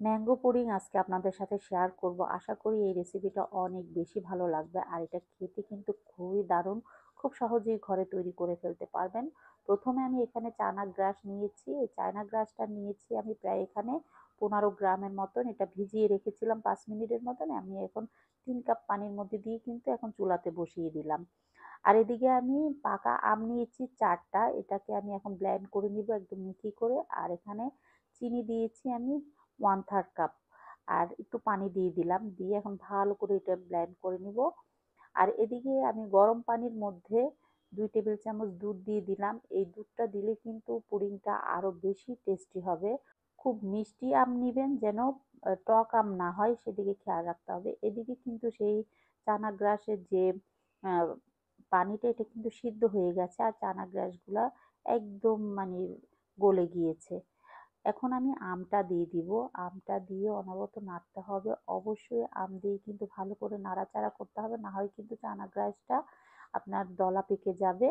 Mango pudding আজকে আপনাদের সাথে শেয়ার করব। আশা করি এই রেসিপিটা অনেক বেশি ভালো লাগবে। আর এটা খেতে কিন্তু খুবই দারুণ। খুব সহজেই ঘরে তৈরি করে ফেলতে পারবেন। প্রথমে আমি এখানে চানা গ্রাস নিয়েছি। এই চায়না গ্রাসটা নিয়েছি আমি প্রায় এখানে 15 গ্রামের মতন। এটা ভিজিয়ে রেখেছিলাম 5 মিনিটের মতন। আমি এখন 3 কাপ পানির মধ্যে দিয়ে কিন্তু এখন চুলাতে বসিয়ে দিলাম। আর এদিকে আমি পাকা আম নিয়েছি 4টা। এটাকে আমি এখন ব্লেন্ড করে নিব একদম মিহি করে। আর এখানে চিনি দিয়েছি আমি 1/3 কাপ। আর একটু পানি দিয়ে দিলাম, দিয়ে এখন ভালো করে এটা ব্লেন্ড করে নিব। আর এদিকে আমি গরম পানির মধ্যে 2 টেবিল চামচ দুধ দিয়ে দিলাম। এই দুধটা দিলে কিন্তু পুডিংটা আরো বেশি টেস্টি হবে। খুব মিষ্টি আম নিবেন, যেন টক আম না হয়, সেদিকে খেয়াল রাখতে হবে। এদিকে কিন্তু সেই চানা গ্রাসের যে আহ, পানিটা, এটা কিন্তু সিদ্ধ হয়ে গেছে আর চানা গ্রাসগুলা একদম মানে গলে গিয়েছে। এখন আমি আমটা দিয়ে দিব। আমটা দিয়ে অনবরত নাড়তে হবে। অবশ্যই আম দিয়ে কিন্তু ভালো করে নাড়াচাড়া করতে হবে, না হয় কিন্তু চানা গ্রাসটা আপনার দলা পেকে যাবে।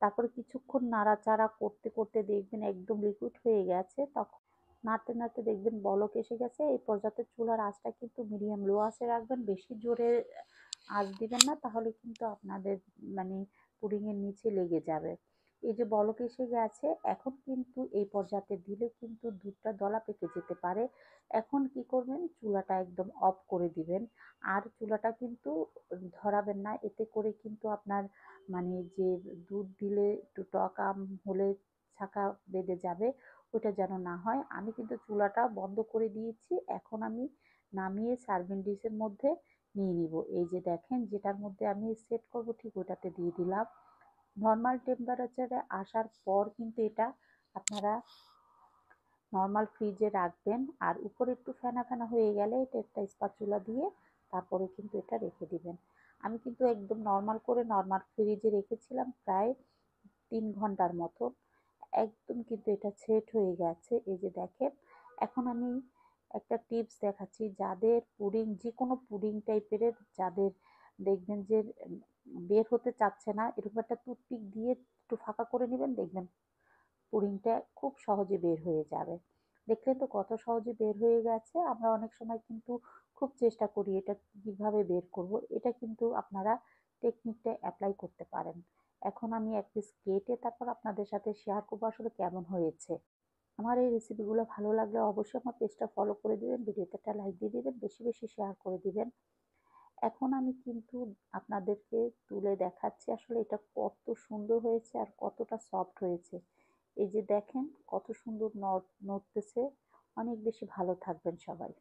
তারপরে কিছুক্ষণ নাড়াচাড়া করতে করতে দেখবেন একদম লিকুইড হয়ে গেছে। তখন নাড়তে নাড়তে দেখবেন বলক এসে গেছে। এই পর্যায়ে চুলার আঁচটা কিন্তু মিডিয়াম লো আঁচে রাখবেন, বেশি জোরে আঁচ দিবেন না, তাহলে কিন্তু আপনাদের মানে পুডিং এর নিচে লেগে যাবে। এই যে বলক এসে গেছে, এখন কিন্তু এই পর্যায়ে দিলে কিন্তু দুধটা দলা পেকে যেতে পারে। এখন কি করবেন, চুলাটা একদম অফ করে দিবেন। আর চুলাটা কিন্তু ধরাবেন না, এতে করে কিন্তু আপনার মানে যে দুধ দিলে একটু টক আম হলে ছাঁকা বেঁধে যাবে, ওটা যেন না হয়। আমি কিন্তু চুলাটা বন্ধ করে দিয়েছি। এখন আমি নামিয়ে সার্ভিং ডিশের মধ্যে নিয়ে নিব। এই যে দেখেন, যেটার মধ্যে আমি সেট করব ঠিক ওটাতে দিয়ে দিলাম। নর্মাল টেম্পারেচারে আসার পর কিন্তু এটা আপনারা নর্মাল ফ্রিজে রাখবেন। আর উপরে একটু ফেনা ফেনা হয়ে গেলে এটা একটা স্পাচুলা দিয়ে তারপরে কিন্তু এটা রেখে দিবেন। আমি কিন্তু একদম নর্মাল করে নর্মাল ফ্রিজে রেখেছিলাম প্রায় 3 ঘন্টার মতো। একদম কিন্তু এটা সেট হয়ে গেছে। এই যে দেখেন, এখন আমি একটা টিপস দেখাচ্ছি। যাদের পুডিং, যে কোনো পুডিং টাইপের, যাদের দেখবেন যে বের হতে চাচ্ছে না, এরকম একটা টুথপিক দিয়ে একটু ফাঁকা করে নেবেন, দেখবেন পুডিংটা খুব সহজে বের হয়ে যাবে। দেখলেন তো কত সহজে বের হয়ে গেছে। আমরা অনেক সময় কিন্তু খুব চেষ্টা করি এটা কিভাবে বের করব। এটা কিন্তু আপনারা টেকনিকটা অ্যাপ্লাই করতে পারেন। এখন আমি এক পিস কেটে তারপর আপনাদের সাথে শেয়ার করবো আসলে কেমন হয়েছে। আমার এই রেসিপিগুলো ভালো লাগলে অবশ্যই আমার পেজটা ফলো করে দিবেন, ভিডিওতে একটা লাইক দিয়ে দিবেন, বেশি বেশি শেয়ার করে দিবেন। এখন আমি কিন্তু আপনাদেরকে তুলে দেখাচ্ছি আসলে এটা কত সুন্দর হয়েছে আর কতটা সফট হয়েছে। এই যে দেখেন কত সুন্দর নড়তেছে। অনেক বেশি ভালো থাকবেন সবাই।